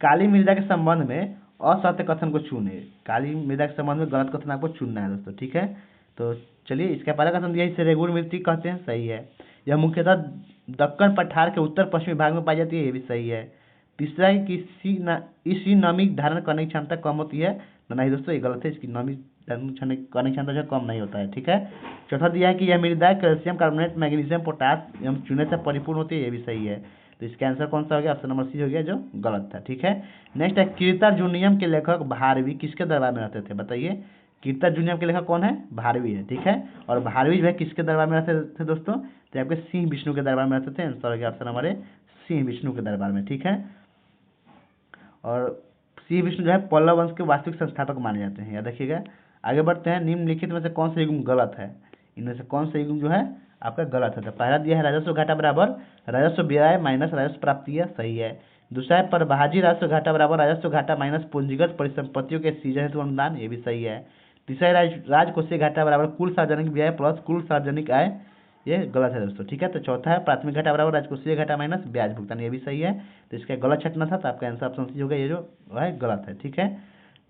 काली मृदा के संबंध में असत्य कथन को चुने। काली मृदा के संबंध में गलत कथन आपको चुनना है दोस्तों। ठीक है, तो चलिए, इसका पहला कथन दिया, इसे रेगुर मिट्टी कहते हैं, सही है। यह मुख्यतः दक्कन पठार के उत्तर पश्चिमी भाग में पाई जाती है, ये भी सही है। तीसरा है कि इसी नमी धारण करने की क्षमता कम होती है, नहीं दोस्तों, ये गलत है, इसकी नमी धारण करने की क्षमता जो कम नहीं होता है। ठीक है, चौथा दिया है कि यह मृदा कैल्शियम कार्बोनेट, मैग्नीशियम, पोटास एवं चूने से परिपूर्ण होती है, ये भी सही है। तो इसका आंसर कौन सा हो गया, ऑप्शन नंबर सी हो गया, जो गलत था। ठीक है, नेक्स्ट है कीर्तर्जुनियम के लेखक भारवी किसके दरबार में रहते थे, बताइए। कीर्तर्जुनियम के लेखक कौन है, भारवी है। ठीक है, और भारवी जो है किसके दरबार में रहते थे दोस्तों, तो आपके सिंह विष्णु के दरबार में रहते थे। आंसर हो गया option number A, Singh Vishnu के दरबार में। ठीक है, और सिंह विष्णु जो है पल्लव वंश के वास्तविक संस्थापक माने जाते हैं, याद रखिएगा। आगे बढ़ते हैं, निम्नलिखित में से कौन सा युग्म गलत है, इनमें से कौन सा युग्म जो है आपका गलत है। तो पहला दिया है राजस्व घाटा बराबर राजस्व व्यय माइनस राजस्व प्राप्ति है, सही है। दूसरा है परभाजी राजस्व घाटा बराबर राजस्व घाटा माइनस पूंजीगत परिसंपत्तियों के सीजन हेतु अनुदान, ये भी सही है। तीसरा है राजकोषीय घाटा बराबर कुल सार्वजनिक व्यय प्लस कुल सार्वजनिक आय, ये गलत है दोस्तों। ठीक है, तो चौथा है प्राथमिक घाटा बराबर राजकोषीय घाटा माइनस ब्याज भुगतान, ये भी सही है। तो इसका गलत छटना था, तो आपका आंसर ऑप्शन सी होगा, ये जो है गलत है। ठीक है,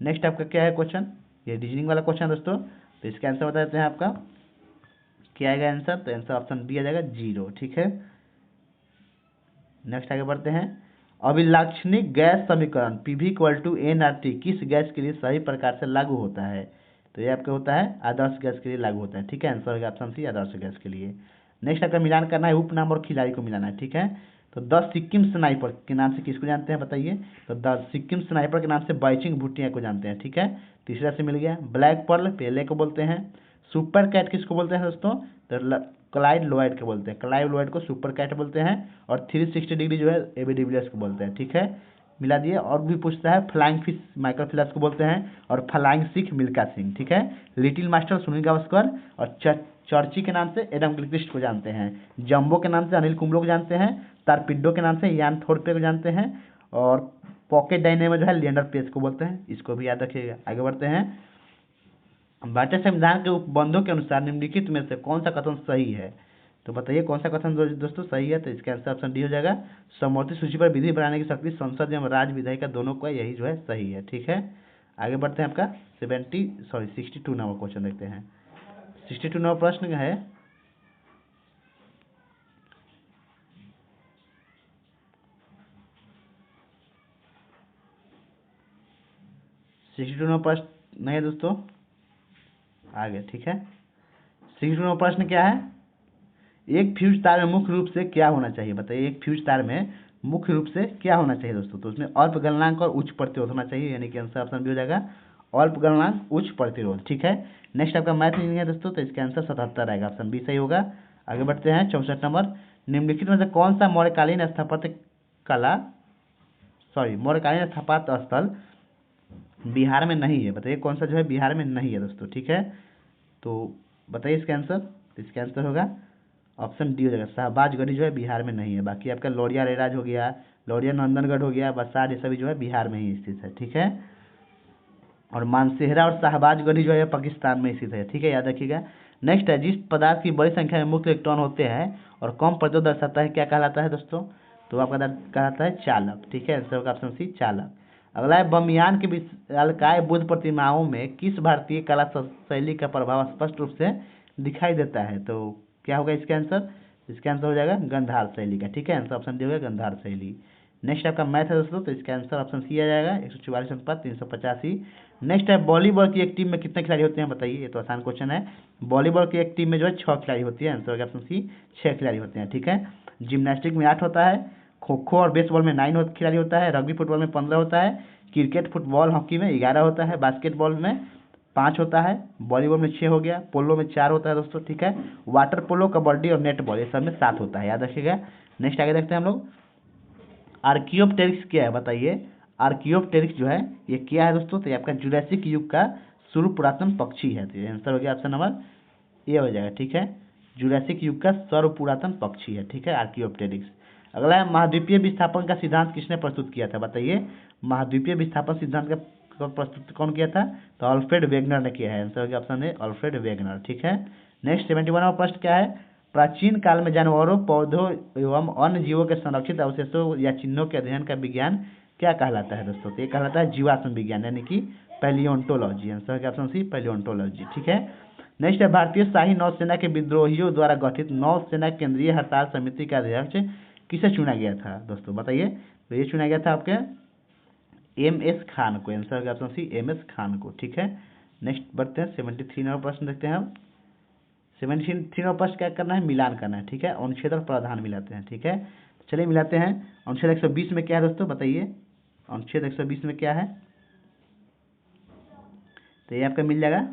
नेक्स्ट आपका क्या है क्वेश्चन, ये रीजनिंग वाला क्वेश्चन दोस्तों, तो इसका आंसर बता देते हैं। आपका क्या आएगा आंसर, तो आंसर ऑप्शन बी आ जाएगा, 0। ठीक है, नेक्स्ट आगे बढ़ते हैं, अभिलाक्षणिक गैस समीकरण पीवी इक्वल टू एनआरटी किस गैस के लिए सही प्रकार से लागू होता है, तो ये आपका होता है आदर्श गैस के लिए लागू होता है। ठीक है, आंसर होगा ऑप्शन सी, आदर्श गैस के लिए। नेक्स्ट आपका मिलान करना है, उपनाम और खिलाड़ी को मिलाना है। ठीक है, तो द सिक्किम स्नाइपर के नाम से किसको जानते हैं, बताइए। तो द सिक्किम स्नाइपर के नाम से बाइचिंग भूटिया को जानते हैं। ठीक है, तीसरा से मिल गया। ब्लैक पर्ल पेले को बोलते हैं। सुपर कैट किसको बोलते हैं दोस्तों, तो क्लाइड लोइड को बोलते हैं, क्लाइड लोइड को सुपर कैट बोलते हैं। और 360 डिग्री जो है एबी डिविलियर्स को बोलते हैं। ठीक है, मिला दिए। और भी पूछता है, फ्लाइंग फिश माइकल फिलिप्स को बोलते हैं, और फ्लाइंग सिख मिल्खा सिंह। ठीक है, लिटिल मास्टर सुनील गावस्कर, और चर्ची के नाम से एडम गिलक्रिस्ट को जानते हैं। जंबो के नाम से अनिल कुंबले को जानते हैं। टारपीडो के नाम से यान थोरपे को जानते हैं। और पॉकेट डायनेमो जो है लिएंडर पेस को बोलते हैं, इसको भी याद रखिएगा। आगे बढ़ते हैं, भारतीय संविधान के उपबंधों के अनुसार निम्नलिखित में से कौन सा कथन सही है, तो बताइए कौन सा कथन दोस्तों सही है। तो इसका आंसर ऑप्शन डी हो जाएगा, समवर्ती सूची पर विधि बनाने की शक्ति संसद एवं राज्य विधायिका दोनों का, यही जो है सही है। ठीक है, आगे बढ़ते हैं। आपका 62 नंबर क्वेश्चन देखते हैं। 62 नंबर प्रश्न है, प्रश्न नहीं है दोस्तों, आगे, ठीक है। 6 नंबर प्रश्न क्या है, एक फ्यूज तार में मुख्य रूप से क्या होना चाहिए, बताइए। एक फ्यूज तार में मुख्य रूप से क्या होना चाहिए दोस्तों, तो उसमें अल्प गलनांक और उच्च प्रतिरोध होना चाहिए, यानी कि आंसर ऑप्शन भी हो जाएगा अल्प गलनांक उच्च प्रतिरोध, ठीक है। नेक्स्ट आपका मैथ इंजीनियर है दोस्तों, तो इसका आंसर 77 आएगा, ऑप्शन बी सही होगा। आगे बढ़ते हैं 64 नंबर, निम्नलिखित में से कौन सा मौर्यकालीन स्थापत्य कला मौर्यकालीन स्थापत्य स्थल बिहार में नहीं है, बताइए कौन सा जो है बिहार में नहीं है दोस्तों, ठीक है। तो बताइए इसका आंसर, इसका आंसर होगा ऑप्शन डी हो जाएगा, शाहबाजगढ़ी जो है बिहार में नहीं है। बाकी आपका लौरिया रेराज हो गया, लौरिया नंदनगढ़ हो गया, बसार, ये सभी जो है बिहार में ही स्थित है, ठीक है। और मानसेहरा और शाहबाजगढ़ी जो है पाकिस्तान में स्थित है, ठीक है, याद रखिएगा। नेक्स्ट है, जिस पदार्थ की बड़ी संख्या में मुक्त इलेक्ट्रॉन होते हैं और कम प्रतिरोध दर्शाता है, क्या कहलाता है दोस्तों, तो आपका कहलाता है चालक, ठीक है, आंसर होगा ऑप्शन सी चालक। अगला है, बमयान के विशालकाय बुद्ध प्रतिमाओं में किस भारतीय कला शैली का प्रभाव स्पष्ट रूप से दिखाई देता है, तो क्या होगा इसका आंसर, इसका आंसर हो जाएगा गंधार शैली का, ठीक है, आंसर ऑप्शन डी होगा गंधार शैली। नेक्स्ट आपका मैथ है दोस्तों, तो इसका आंसर ऑप्शन सी आ जाएगा 144 अनुपात 385। नेक्स्ट है, वॉलीबॉल की एक टीम में कितने खिलाड़ी होते हैं, बताइए, ये तो आसान क्वेश्चन है। वॉलीबॉल की एक टीम में जो है 6 खिलाड़ी होती है, आंसर होगा ऑप्शन सी 6 खिलाड़ी होते हैं, ठीक है। जिम्नास्टिक में 8 होता है, खो खो और बेसबॉल में 9 खिलाड़ी होता है, रग्बी फुटबॉल में 15 होता है, क्रिकेट फुटबॉल हॉकी में 11 होता है, बास्केटबॉल में 5 होता है, वॉलीबॉल में 6 हो गया, पोलो में 4 होता है दोस्तों, ठीक है। वाटर पोलो, कबड्डी और नेट बॉल ये सब में 7 होता है, याद रखिएगा। नेक्स्ट आगे देखते हैं हम लोग, आर्कियोप्टेरिक्स क्या है, बताइए। आर्कियोप्टेरिक्स जो है ये क्या है दोस्तों, तो ये आपका जुरासिक युग का शुरू पुरातन पक्षी है, तो ये आंसर हो गया ऑप्शन नंबर ए हो जाएगा, ठीक है। जुरासिक युग का सर्व पुरातन पक्षी है, ठीक है, आर्कियोप्टेरिक्स। अगला है, महाद्वीपीय विस्थापन का सिद्धांत किसने प्रस्तुत किया था, बताइए। महाद्वीपीय विस्थापन सिद्धांत का प्रस्तुत कौन किया था, तो अल्फ्रेड वेगनर ने किया है, आंसर हो गया ऑप्शन ए अल्फ्रेड वेगनर, ठीक है। नेक्स्ट 71वां प्रश्न क्या है, प्राचीन काल में जानवरों, पौधों एवं अन्य जीवों के संरक्षित अवशेषों या चिन्हों के अध्ययन का विज्ञान क्या कहलाता है दोस्तों, तो ये कहलाता है जीवाश्म विज्ञान, यानी कि पैलियोंटोलॉजी, आंसर है ऑप्शन सी पैलियोंटोलॉजी, ठीक है। नेक्स्ट है, भारतीय शाही नौसेना के विद्रोहियों द्वारा गठित नौसेना केंद्रीय हड़ताल समिति का अध्यक्ष किसे चुना गया था दोस्तों, बताइए। तो ये चुना गया था आपके MS खान को, आंसर होगा ऑप्शन सी MS खान को, ठीक है। नेक्स्ट बढ़ते हैं 73 नंबर प्रश्न देखते हैं हम। 73 प्रश्न क्या करना है, मिलान करना है, ठीक है, अनुच्छेद और प्रावधान मिलाते हैं, ठीक है। चलिए मिलाते हैं। अनुच्छेद 120 में क्या है दोस्तों, बताइए, अनुच्छेद 120 में क्या है, तो ये आपका मिल जाएगा,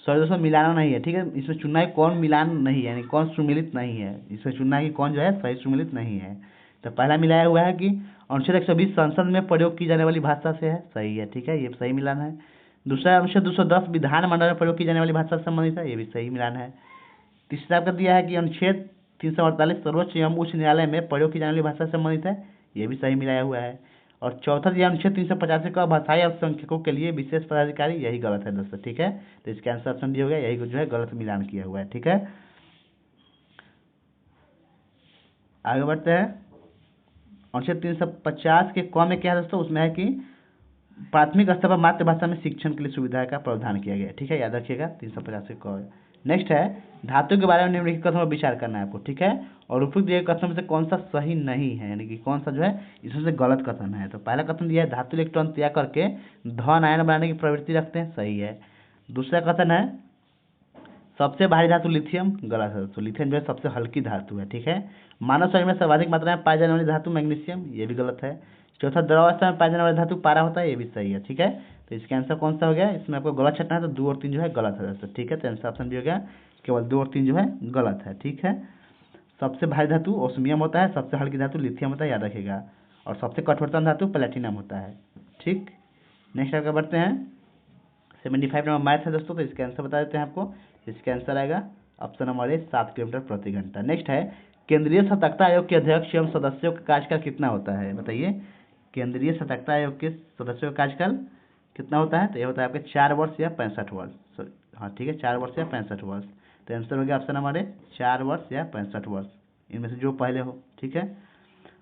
सॉरी दोस्तों मिलाना नहीं है, ठीक है, इसमें चुनना है कौन मिलान नहीं है, यानी कौन सुमिलित नहीं है, इसमें चुनना है कि कौन जो है सही सुमिलित नहीं है। तो पहला मिलाया हुआ है कि अनुच्छेद 120 संसद में प्रयोग की जाने वाली भाषा से है, सही है, ठीक है, ये सही मिलान है। दूसरा अनुच्छेद 210 विधानमंडल में प्रयोग की जाने वाली भाषा से संबंधित है, ये भी सही मिलान है। तीसरा आपका दिया है कि अनुच्छेद 348 सर्वोच्च एवं उच्च न्यायालय में प्रयोग की जाने वाली भाषा से संबंधित है, ये भी सही मिलाया हुआ है। और चौथा दिया अनुच्छेद 385 का भाषाई अल्पसंख्यकों के लिए विशेष पदाधिकारी, यही गलत है दोस्तों, ठीक है। तो इसका आंसर ऑप्शन डी हो गया, यही जो है गलत मिलान किया हुआ है, ठीक है। आगे बढ़ते हैं। अनुच्छेद 350 के क में क्या है दोस्तों, उसमें है कि प्राथमिक स्तर पर मातृभाषा में शिक्षण के लिए सुविधा का प्रावधान किया गया है, ठीक है, याद रखिएगा 350 के क। नेक्स्ट है, धातु के बारे में निम्नलिखित कथनों पर विचार करना है आपको, ठीक है। और उपयुक्त दिए कथनों में से कौन सा सही नहीं है, यानी कि कौन सा जो है इसमें से गलत कथन है। तो पहला कथन दिया है, धातु इलेक्ट्रॉन त्याग करके धन आयन बनाने की प्रवृत्ति रखते हैं, सही है। दूसरा कथन है, सबसे भारी धातु लिथियम, गलत है। तो लिथियम जो है सबसे हल्की धातु है, ठीक है। मानव शरीर में सर्वाधिक मात्रा में पाई जाने वाली धातु मैग्नीशियम, ये भी गलत है। चौथा, द्रवावस्था में पाई जाने वाली धातु पारा होता है, ये भी सही है, ठीक है। तो इसका आंसर कौन सा हो गया, इसमें आपको गलत छटना है, तो 2 और 3 जो है गलत है दोस्तों, ठीक है। तो आंसर ऑप्शन भी हो गया, केवल 2 और 3 जो है गलत है, ठीक है। सबसे भारी धातु ओस्मियम होता है, सबसे हल्की धातु लिथियम होता है, याद रखिएगा। और सबसे कठोरतम धातु प्लेटिनम होता है, ठीक। नेक्स्ट आगे बढ़ते हैं। 75 नंबर मैथ है दोस्तों, तो इसका आंसर बता देते हैं आपको। इसका आंसर आएगा ऑप्शन नंबर ए 7 किलोमीटर प्रति घंटा। नेक्स्ट है, केंद्रीय सतर्कता आयोग के अध्यक्ष एवं सदस्यों का कार्यकाल कितना होता है, बताइए। केंद्रीय सतर्कता आयोग के सदस्यों का कार्यकाल कितना होता है, तो ये होता है आपके 4 वर्ष या 65 वर्ष, हाँ ठीक है, 4 वर्ष या 65 वर्ष। तो आंसर हो गया ऑप्शन नंबर ए 4 वर्ष या 65 वर्ष, इनमें से जो पहले हो, ठीक है।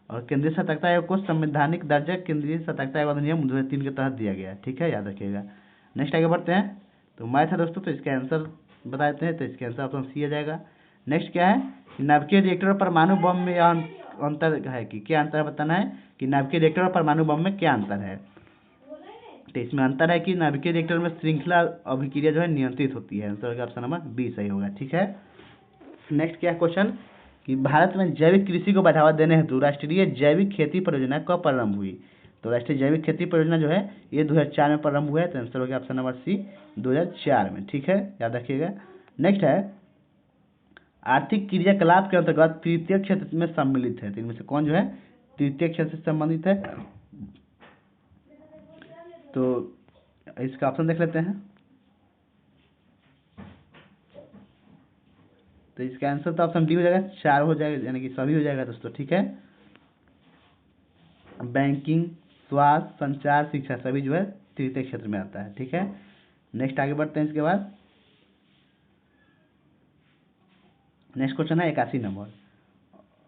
और केंद्रीय सतर्कता आयोग को संवैधानिक दर्जा केंद्रीय सतर्कता आयोग अधिनियम 2003 के तहत दिया गया है, ठीक है, याद रखिएगा। नेक्स्ट आगे बढ़ते हैं। तो मैथ है दोस्तों, तो इसका आंसर बता देते हैं। तो इसका आंसर ऑप्शन सी आ जाएगा। नेक्स्ट क्या है, नाभिकीय रिएक्टर और परमाणु बम में अंतर है कि क्या अंतर बताना है कि नाभिकीय रिएक्टर और परमाणु बम में क्या अंतर है। तो इसमें अंतर है कि नाभिकीय रिएक्टर में श्रृंखला अभिक्रिया जो है नियंत्रित होती है। आंसर का ऑप्शन नंबर बी सही होगा। ठीक है, नेक्स्ट क्या क्वेश्चन कि भारत में जैविक कृषि को बढ़ावा देने हेतु राष्ट्रीय जैविक खेती परियोजना कब प्रारंभ हुई। तो राष्ट्रीय जैविक खेती परियोजना जो है ये 2004 में प्रारंभ हुआ है। तो आंसर हो गया ऑप्शन नंबर सी 2004 में। ठीक है, याद रखिएगा। नेक्स्ट है आर्थिक क्रियाकलाप के अंतर्गत तृतीय क्षेत्र में सम्मिलित है। तो इनमें से कौन जो है तृतीय क्षेत्र से संबंधित है। तो इसका ऑप्शन देख लेते हैं। तो इसका आंसर तो ऑप्शन डी हो जाएगा, 4 हो जाएगा, यानी कि सभी हो जाएगा दोस्तों। ठीक है, बैंकिंग, स्वास्थ्य, संचार, शिक्षा सभी जो है तृतीय क्षेत्र में आता है। ठीक है, नेक्स्ट आगे बढ़ते हैं। इसके बाद नेक्स्ट क्वेश्चन है 81 नंबर,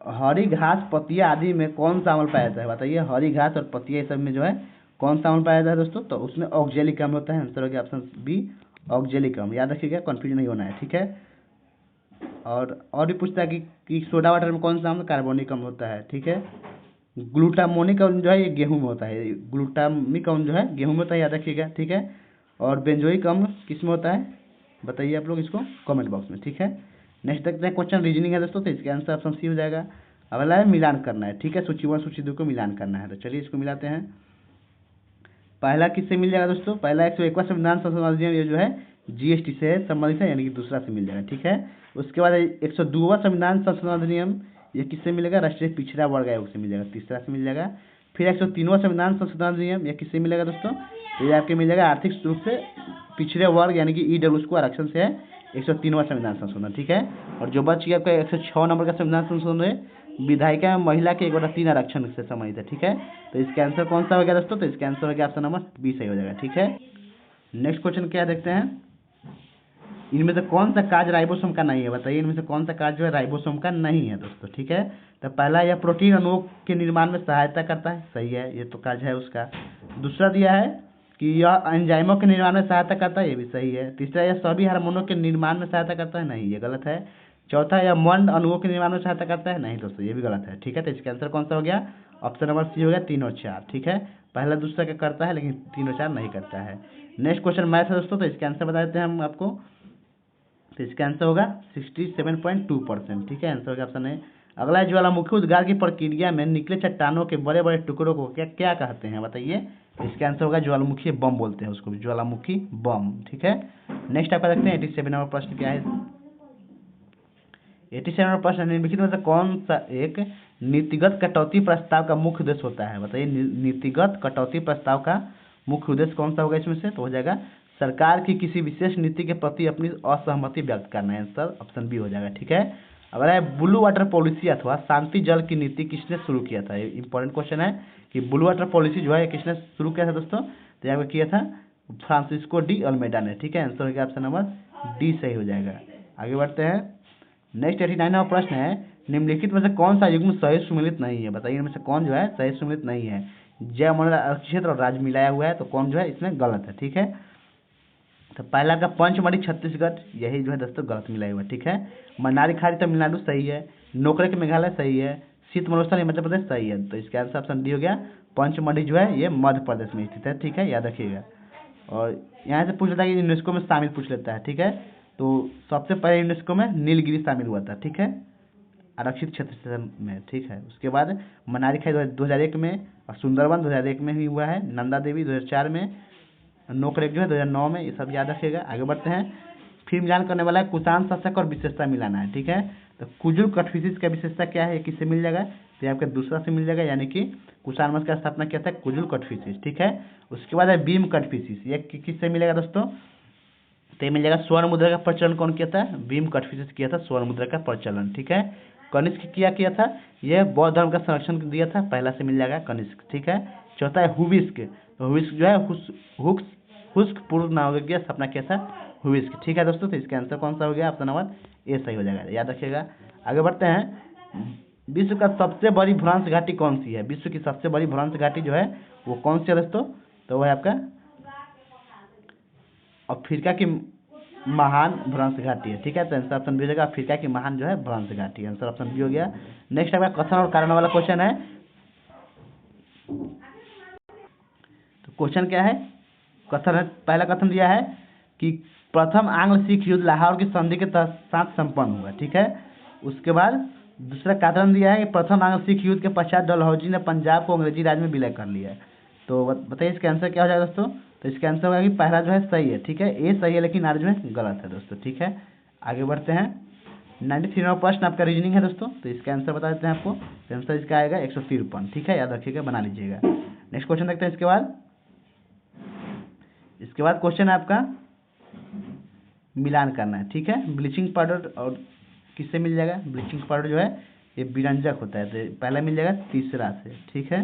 हरी घास पत्तियां आदि में कौन सा अम्ल पाया जाता है। बताइए, हरी घास और पत्तियां सब में जो है कौन सा अम्ल पाया जाता है दोस्तों। तो उसमें ऑक्जेलिक अम्ल होता है। आंसर हो गया ऑप्शन बी ऑक्जेलिक अम्ल। याद रखिएगा, कंफ्यूजन नहीं होना है। ठीक है, और भी पूछता है कि सोडा वाटर में कौन सा अम्ल कार्बोनिक अम्ल होता है। ठीक है, ग्लूटामोनिक अम्ल जो है ये गेहूं में होता है। ग्लूटामिक अम्ल जो है गेहूं में होता है, याद रखिएगा। ठीक है, और बेंजोइक अम्ल किस में होता है बताइए आप लोग इसको कमेंट बॉक्स में। ठीक है, नेक्स्ट देखते हैं क्वेश्चन रीजनिंग है दोस्तों। तो इसका आंसर ऑप्शन सी हो जाएगा। अगला है मिलान करना है। ठीक है, सूची 1 सूची 2 को मिलान करना है। तो चलिए इसको मिलाते हैं। पहला किससे मिल जाएगा दोस्तों, पहला 101वां संविधान संशोधन अधिनियम ये जो है जीएसटी से संबंधित है, यानी कि दूसरा से मिल जाएगा। ठीक है, उसके बाद 102वां संविधान संशोधन अधिनियम ये किससे मिलेगा, राष्ट्रीय पिछड़ा वर्ग आयोग से मिल जाएगा, तीसरा से मिल जाएगा। फिर 103वां संविधान संशोधन अधिनियम ये किससे मिलेगा दोस्तों, तो ये आपके मिल जाएगा आर्थिक रूप से पिछड़े वर्ग यानी कि ईडब्ल्यूएस को आरक्षण से है 103वां संविधान संशोधन। ठीक है, और जो बच गया आपका 106 नंबर का संविधान संशोधन है विधायिका में महिला के 1/3 आरक्षण से संबंधित है। ठीक है, तो इसका आंसर कौन सा हो गया दोस्तों, तो इसका आंसर हो गया ऑप्शन नंबर बी सही हो जाएगा। ठीक है, नेक्स्ट क्वेश्चन क्या देखते हैं, इनमें से कौन सा कार्य राइबोसोम का नहीं है। बताइए, इनमें से कौन सा कार्य जो है राइबोसोम का नहीं है दोस्तों। ठीक है, तो पहला यह प्रोटीन अणुओं के निर्माण में सहायता करता है, सही है, ये तो कार्य है उसका। दूसरा दिया है कि यह एंजाइमों के निर्माण में सहायता करता है, ये भी सही है। तीसरा, यह सभी हार्मोनों के निर्माण में सहायता करता है, नहीं, ये गलत है। चौथा, यह मंड अणुओं के निर्माण में सहायता करता है, नहीं दोस्तों, ये भी गलत है। ठीक है, तो इसका आंसर कौन सा हो गया, ऑप्शन नंबर सी हो गया 3 और 4। ठीक है, पहला दूसरा का करता है लेकिन 3 और 4 नहीं करता है। नेक्स्ट क्वेश्चन मैथ है दोस्तों। तो इसका आंसर बता देते हैं हम आपको। तो इसका आंसर होगा 67.2%। ठीक है, आंसर होगा ऑप्शन है। अगला है ज्वालामुखी उद्गार की प्रक्रिया में निकले चट्टानों के बड़े बड़े टुकड़ों को क्या क्या कहते हैं बताइए। तो इसका आंसर होगा ज्वालामुखी बम बोलते हैं उसको भी, ज्वालामुखी बम। ठीक है, नेक्स्ट आपका देखते हैं 87 नंबर प्रश्न क्या है। 87 नंबर प्रश्न, निम्नलिखित में से कौन सा एक नीतिगत कटौती प्रस्ताव का मुख्य उद्देश्य होता है। बताइए, नीतिगत कटौती प्रस्ताव का मुख्य उद्देश्य कौन सा होगा इसमें से, तो हो जाएगा सरकार की किसी विशेष नीति के प्रति अपनी असहमति व्यक्त करना है। आंसर ऑप्शन बी हो जाएगा। ठीक है, अगर है ब्लू वाटर पॉलिसी अथवा शांति जल की नीति किसने शुरू किया था। इंपॉर्टेंट क्वेश्चन है कि ब्लू वाटर पॉलिसी जो है किसने शुरू किया था दोस्तों, तो यहाँ पे किया था फ्रांसिस्को डी अल्मेडा ने। ठीक है, आंसर हो गया ऑप्शन नंबर डी सही हो जाएगा। आगे बढ़ते हैं। नेक्स्ट 89 नंबर प्रश्न है, निम्नलिखित में से कौन सा युग्म सही सुमेलित नहीं है। बताइए, इनमें से कौन जो है सही सुमेलित नहीं है। जयमंडल क्षेत्र और राज्य मिलाया हुआ है, तो कौन जो है इसमें गलत है। ठीक है, तो पहला का पंचमढ़ी छत्तीसगढ़, यही जो है दोस्तों गलत मिलाया हुआ है। ठीक है, मन्नारी खाड़ी तमिलनाडु सही है, नोकरेक मेघालय सही है, शीत मरुस्थल मध्य प्रदेश सही है। तो इसका आंसर ऑप्शन डी हो गया, पंचमढ़ी जो है ये मध्य प्रदेश में स्थित है। ठीक है, याद रखिएगा। और यहाँ से पूछ लेता है कि यूनेस्को में शामिल पूछ लेता है। ठीक है, तो सबसे पहले यूनेस्को में नीलगिरी शामिल हुआ था। ठीक है, आरक्षित क्षेत्र में। ठीक है, उसके बाद मनारी खाई 2001 में, और सुंदरवन 2001 में ही हुआ है, नंदा देवी 2004 में, नोकरेक जो है 2009 में, ये सब याद रखिएगा। आगे बढ़ते हैं। फिर मिलान करने वाला है कुषाण शासक और विशेषता मिलाना है। ठीक है, तो कुजुल कटफिशिस का विशेषता क्या है, किससे मिल जाएगा, तो आपका दूसरा से मिल जाएगा, यानी कि कुषाण वंश का स्थापना किया था कुजुल कटफिशिस। ठीक है, उसके बाद है भीम कटफिशिस, ये किससे मिलेगा दोस्तों, तो ये मिल जाएगा स्वर्ण मुद्रा का प्रचलन कौन किया था, भीम कटफिशिस किया था स्वर्ण मुद्रा का प्रचलन। ठीक है, कनिष्क किया था, यह बौद्ध धर्म का संरक्षण दिया था, पहला से मिल जाएगा कनिष्क। ठीक है, चौथा है हुविस्क, तो हुविस्क जो है हुस्क पूर्व नागरिक की स्थापना किया था हुविस्क। ठीक है दोस्तों, तो इसका आंसर कौन सा हो गया, ऑप्शन नंबर ए सही हो जाएगा, याद रखिएगा। आगे बढ़ते हैं। विश्व का सबसे बड़ी भ्रंश घाटी कौन सी है, विश्व की सबसे बड़ी भ्रंश घाटी जो है वो कौन सी है दोस्तों, तो वो है आपका अफ्रीका की महान भ्रंश घाटी है। ठीक है, तो आंसर ऑप्शन बी हो जाएगा अफ्रीका की महान जो है भ्रंश घाटी। आंसर ऑप्शन बी हो गया। नेक्स्ट आपका कथन और कारण वाला क्वेश्चन है। तो क्वेश्चन क्या है, कथन है, पहला कथन दिया है कि प्रथम आंग्ल सिख युद्ध लाहौर की संधि के साथ संपन्न हुआ। ठीक है, उसके बाद दूसरा कारण दिया है कि प्रथम आंग्ल सिख युद्ध के पश्चात डलहौजी ने पंजाब को अंग्रेजी राज में विलय कर लिया है। तो बताइए इसका आंसर क्या हो जाएगा दोस्तों। तो इसका आंसर होगा कि पहला जो है सही है। ठीक है, ए सही है लेकिन आर जो है गलत है दोस्तों। ठीक है, आगे बढ़ते हैं। 93 नंबर प्रश्न आपका रीजनिंग है दोस्तों। तो इसका आंसर बता देते हैं आपको। तो आंसर इसका आएगा 153। ठीक है, याद रखिएगा, बना लीजिएगा। नेक्स्ट क्वेश्चन देखते हैं। इसके बाद क्वेश्चन है आपका मिलान करना है। ठीक है, ब्लीचिंग पाउडर और किससे मिल जाएगा। ब्लीचिंग पाउडर जो है ये विरंजक होता है, तो पहला मिल जाएगा तीसरा से। ठीक है,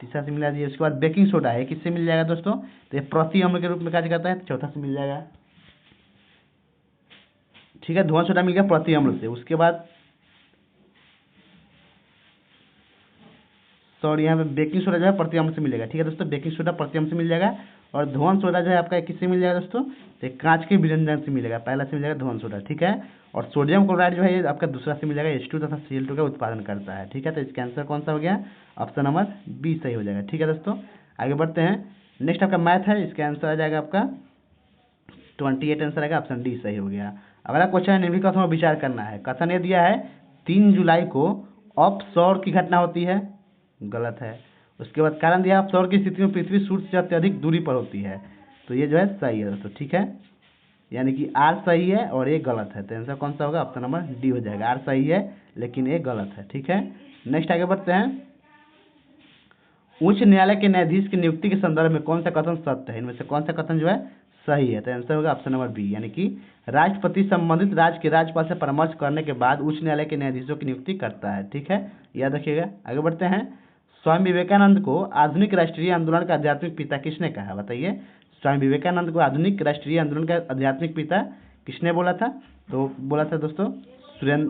तीसरा से मिला दिए। उसके बाद बेकिंग सोडा है, किससे मिल जाएगा दोस्तों। तो ये प्रति अम्ल के रूप में कार्य करता है, तो चौथा से मिल जाएगा। ठीक है, धुआं सोडा मिल गया प्रति अम्ल से। उसके बाद सॉरी यहाँ पे बेकिंग सोडा जो है प्रति अम्ल से मिलेगा। ठीक है दोस्तों, बेकिंग सोडा प्रति अम्ल से मिल जाएगा। और धुआं सोडा जो है आपका किससे मिल जाएगा दोस्तों। तो कांच के विरंजन से मिलेगा, पहला से मिल जाएगा धुआं सोडा। ठीक है, और सोडियम क्लोराइड जो है ये आपका दूसरा से मिल जाएगा, H2 तथा Cl2 का उत्पादन करता है। ठीक है, तो इसका आंसर कौन सा हो गया, ऑप्शन नंबर बी सही हो जाएगा। ठीक है दोस्तों, आगे बढ़ते हैं। नेक्स्ट आपका मैथ है, इसका आंसर आ जाएगा आपका 28 आंसर आएगा, ऑप्शन डी सही हो गया। अगला क्वेश्चन है निम्नलिखित कथनों पर विचार करना है। कथन ये दिया है 3 जुलाई को ऑफशोर की घटना होती है, गलत है। उसके बाद कारण दिया ऑफशोर की स्थिति में पृथ्वी सूर्य से अत्यधिक दूरी पर होती है, तो ये जो है सही है दोस्तों। ठीक है, यानी कि आर सही है और ये गलत है, तो आंसर कौन सा होगा, ऑप्शन नंबर डी हो जाएगा। आर सही है लेकिन ये गलत है। ठीक है, नेक्स्ट आगे बढ़ते हैं। उच्च न्यायालय के न्यायाधीश की नियुक्ति के संदर्भ में कौन सा कथन सत्य है, इनमें से कौन सा कथन जो है सही है। तो आंसर होगा ऑप्शन नंबर बी, यानी कि राष्ट्रपति संबंधित राज्य के राज्यपाल से परामर्श करने के बाद उच्च न्यायालय के न्यायाधीशों की नियुक्ति करता है। ठीक है, याद रखिएगा। आगे बढ़ते हैं। स्वामी विवेकानंद को आधुनिक राष्ट्रीय आंदोलन का आध्यात्मिक पिता किसने कहा, बताइए। स्वामी विवेकानंद को आधुनिक राष्ट्रीय आंदोलन का आध्यात्मिक पिता किसने बोला था, तो बोला था दोस्तों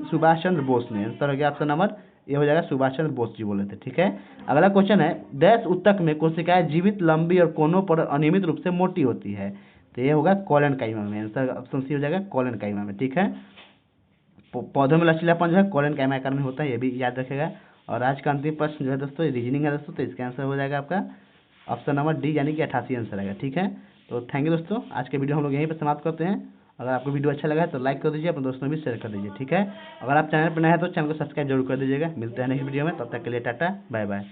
सुभाष चंद्र बोस ने। आंसर हो गया ऑप्शन नंबर ये हो जाएगा, सुभाष चंद्र बोस जी बोले थे। ठीक है, अगला क्वेश्चन है डैश उत्तक में कोशिकाएं जीवित, लंबी और कोनों पर अनियमित रूप से मोटी होती है, तो ये होगा कोलन काइमा में। आंसर ऑप्शन सी हो जाएगा, कोलन काइमा में। ठीक है, पौधों में लचीलापन जो है कोलन काइमा आकार में होता है, ये भी याद रखेगा। और आज का अंतिम प्रश्न जो है दोस्तों रीजनिंग है दोस्तों, तो इसका आंसर हो जाएगा आपका ऑप्शन नंबर डी, यानी कि 88 आंसर आएगा। ठीक है, तो थैंक यू दोस्तों, आज के वीडियो हम लोग यहीं पर समाप्त करते हैं। अगर आपको वीडियो अच्छा लगा है तो लाइक कर दीजिए, अपने दोस्तों में भी शेयर कर दीजिए। ठीक है, अगर आप चैनल पर नए हैं तो चैनल को सब्सक्राइब जरूर कर दीजिएगा। मिलते हैं नेक्स्ट वीडियो में, तब तक के लिए टाटा बाय बाय।